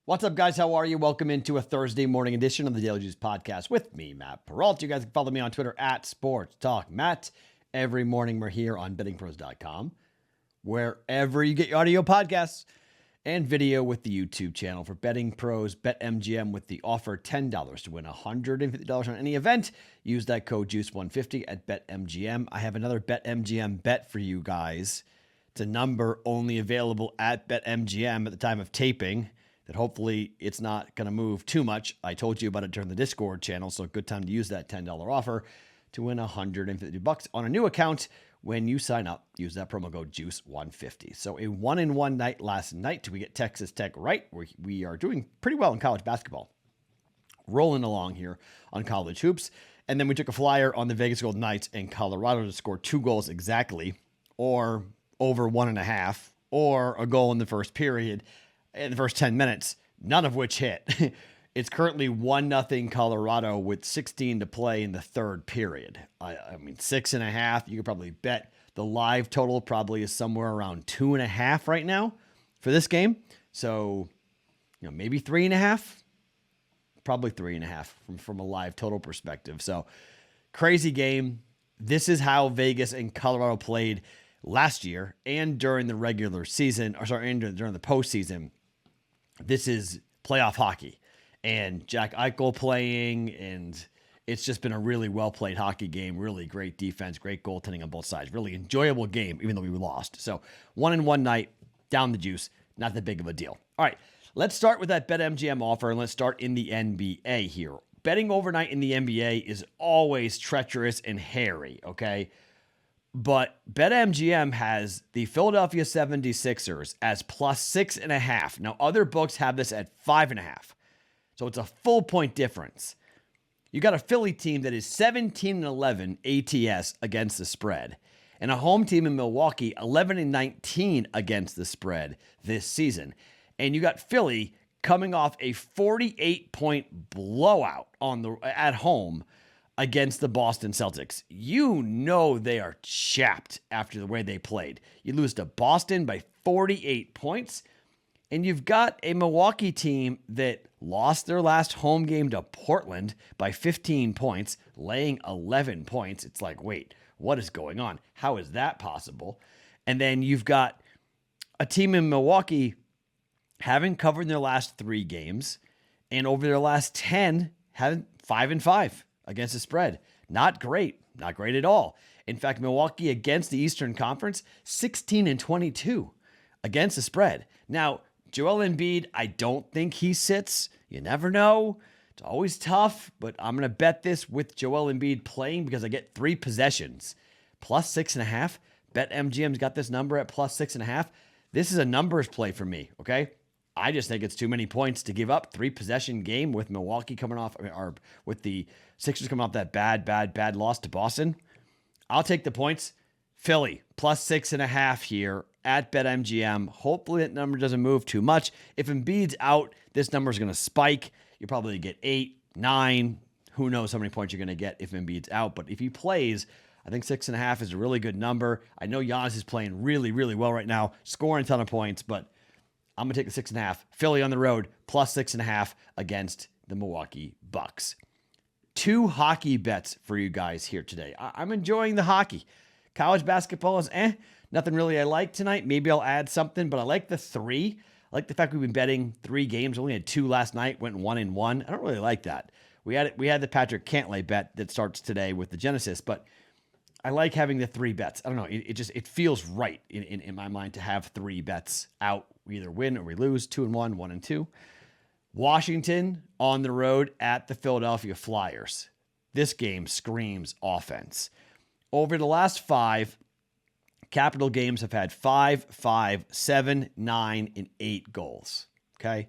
What's up, guys? How are you? Welcome into a Thursday morning edition of the Daily Juice Podcast with me, Matt Perrault. You guys can follow me on Twitter at Sports Talk Matt. Every morning we're here on BettingPros.com, wherever you get your audio podcasts, and video with the YouTube channel for Betting Pros. BetMGM with the offer $10 to win $150 on any event. Use that code JUICE150 at BetMGM. I have another BetMGM bet for you guys. It's a number only available at BetMGM at the time of taping, that hopefully it's not going to move too much. I told you about it during the Discord channel, so a good time to use that $10 offer to win $150 on a new account. When you sign up, use that promo code JUICE150. So a 1-1 night last night. We get Texas Tech right. We are doing pretty well in college basketball. Rolling along here on college hoops. And then we took a flyer on the Vegas Golden Knights and Colorado to score 2 goals exactly, or over 1.5, or a goal in the first period. In the first 10 minutes, none of which hit. It's currently 1-0 Colorado with 16 to play in the third period. I mean, 6.5, you could probably bet the live total probably is somewhere around 2.5 right now for this game. So, maybe 3.5, probably 3.5 from a live total perspective. So crazy game. This is how Vegas and Colorado played last year and during the regular season, and during the postseason. This is playoff hockey, and Jack Eichel playing, and it's just been a really well-played hockey game. Really great defense, great goaltending on both sides. Really enjoyable game, even though we lost. So 1-1 night, down the juice, not that big of a deal. All right, let's start with that BetMGM offer, and let's start in the NBA here. Betting overnight in the NBA is always treacherous and hairy, okay? But BetMGM has the Philadelphia 76ers as plus 6.5. Now, other books have this at 5.5. So it's a full point difference. You got a Philly team that is 17-11 ATS against the spread, and a home team in Milwaukee 11-19 against the spread this season. And you got Philly coming off a 48-point blowout at home against the Boston Celtics. You know they are chapped after the way they played. You lose to Boston by 48 points, and you've got a Milwaukee team that lost their last home game to Portland by 15 points, laying 11 points. It's like, wait, what is going on? How is that possible? And then you've got a team in Milwaukee having covered their last 3 games, and over their last 10, having 5-5. Against the spread. Not great at all. In fact, Milwaukee against the Eastern Conference, 16-22 against the spread. Now, Joel Embiid, I don't think he sits. You never know. It's always tough, but I'm going to bet this with Joel Embiid playing because I get 3 possessions. Plus 6.5. BetMGM's got this number at plus 6.5. This is a numbers play for me, okay? I just think it's too many points to give up. 3-possession game with Milwaukee coming off, or with the Sixers coming off that bad loss to Boston. I'll take the points. Philly, plus 6.5 here at BetMGM. Hopefully that number doesn't move too much. If Embiid's out, this number is going to spike. You'll probably get 8, 9. Who knows how many points you're going to get if Embiid's out. But if he plays, I think 6.5 is a really good number. I know Giannis is playing really, really well right now, scoring a ton of points, but I'm going to take the 6.5. Philly on the road, plus 6.5 against the Milwaukee Bucks. 2 hockey bets for you guys here today. I'm enjoying the hockey. College basketball is nothing really I like tonight. Maybe I'll add something, but I like the 3. I like the fact we've been betting 3 games. Only had 2 last night, went 1-1. I don't really like that. We had the Patrick Cantlay bet that starts today with the Genesis, but I like having the 3 bets. I don't know. It feels right in my mind to have 3 bets out. We either win or we lose. 2-1, 1-2. Washington on the road at the Philadelphia Flyers. This game screams offense. Over the last 5, Capital games have had 5, 7, 9, and 8 goals. Okay.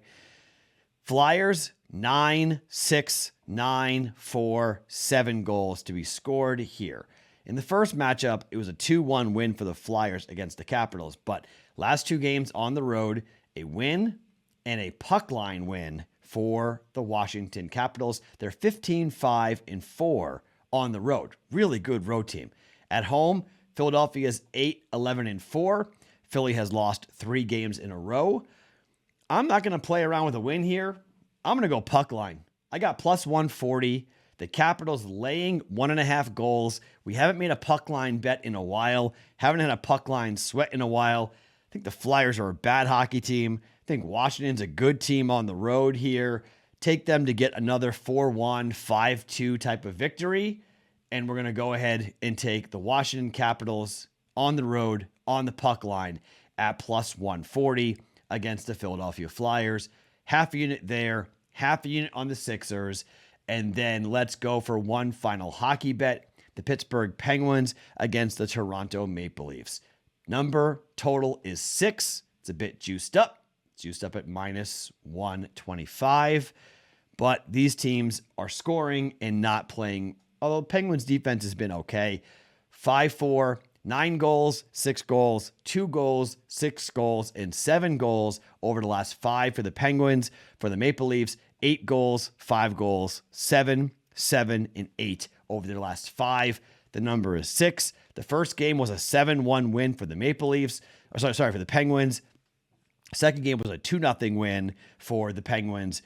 Flyers, 9, 6, 9, 4, 7 goals to be scored here. In the first matchup, it was a 2-1 win for the Flyers against the Capitals, but last 2 games on the road, a win and a puck line win for the Washington Capitals. They're 15-5-4 on the road. Really good road team. At home, Philadelphia's 8-11-4. Philly has lost 3 games in a row. I'm not going to play around with a win here. I'm going to go puck line. I got plus 140. The Capitals laying 1.5 goals. We haven't made a puck line bet in a while. Haven't had a puck line sweat in a while. I think the Flyers are a bad hockey team. I think Washington's a good team on the road here. Take them to get another 4-1, 5-2 type of victory. And we're going to go ahead and take the Washington Capitals on the road on the puck line at plus 140 against the Philadelphia Flyers. Half a unit there, half a unit on the Sixers. And then let's go for one final hockey bet. The Pittsburgh Penguins against the Toronto Maple Leafs. Number total is 6. It's a bit juiced up. It's juiced up at minus 125. But these teams are scoring and not playing. Although Penguins defense has been okay. 5-4, 9 goals, 6 goals, 2 goals, 6 goals, and 7 goals over the last 5 for the Penguins. For the Maple Leafs, 8 goals, 5 goals, 7, 7, and 8 over the last 5. The number is 6. The first game was a 7-1 win for the Maple Leafs. For the Penguins. Second game was a 2-0 win for the Penguins.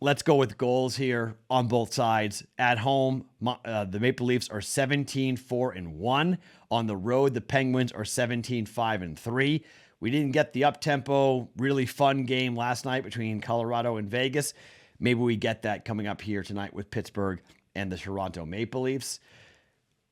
Let's go with goals here on both sides. At home, the Maple Leafs are 17-4-1. On the road, the Penguins are 17-5-3. We didn't get the up-tempo, really fun game last night between Colorado and Vegas. Maybe we get that coming up here tonight with Pittsburgh and the Toronto Maple Leafs.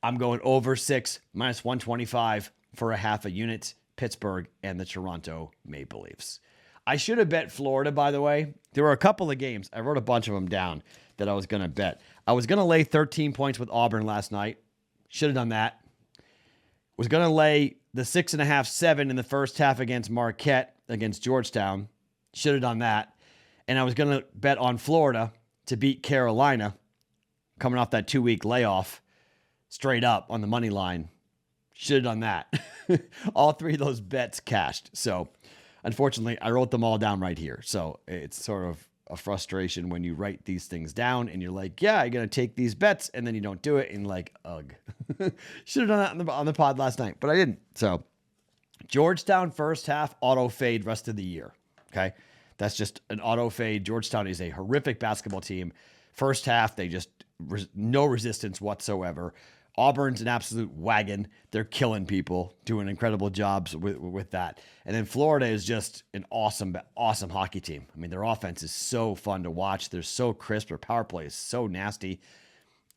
I'm going over 6, minus 125 for a half a unit, Pittsburgh and the Toronto Maple Leafs. I should have bet Florida, by the way. There were a couple of games. I wrote a bunch of them down that I was going to bet. I was going to lay 13 points with Auburn last night. Should have done that. Was going to lay the 6.5, 7 in the first half against Marquette, against Georgetown. Should have done that. And I was going to bet on Florida to beat Carolina, coming off that 2-week layoff, straight up on the money line. Should have done that. All 3 of those bets cashed. So, unfortunately, I wrote them all down right here. So it's sort of a frustration when you write these things down and you're like, yeah, I'm going to take these bets, and then you don't do it, and like, ugh. Should have done that on the pod last night, but I didn't. So Georgetown first half, auto fade rest of the year. Okay. That's just an auto fade. Georgetown is a horrific basketball team. First half, they just, no resistance whatsoever. Auburn's an absolute wagon. They're killing people, doing incredible jobs with that. And then Florida is just an awesome, awesome hockey team. I mean, their offense is so fun to watch. They're so crisp. Their power play is so nasty.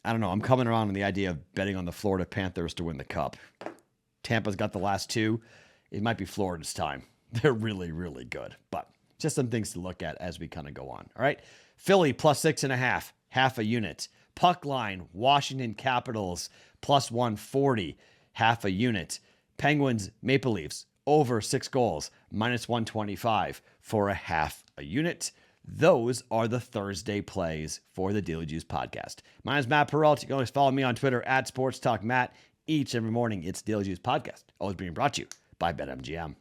I don't know. I'm coming around on the idea of betting on the Florida Panthers to win the Cup. Tampa's got the last 2. It might be Florida's time. They're really, really good. But just some things to look at as we kind of go on. All right. Philly plus 6.5, half a unit. Puck line, Washington Capitals plus 140, half a unit. Penguins, Maple Leafs, over 6 goals, minus 125 for a half a unit. Those are the Thursday plays for the Daily Juice podcast. My name is Matt Perrault. You can always follow me on Twitter at SportsTalkMatt. Each and every morning, it's Daily Juice podcast, always being brought to you by BetMGM.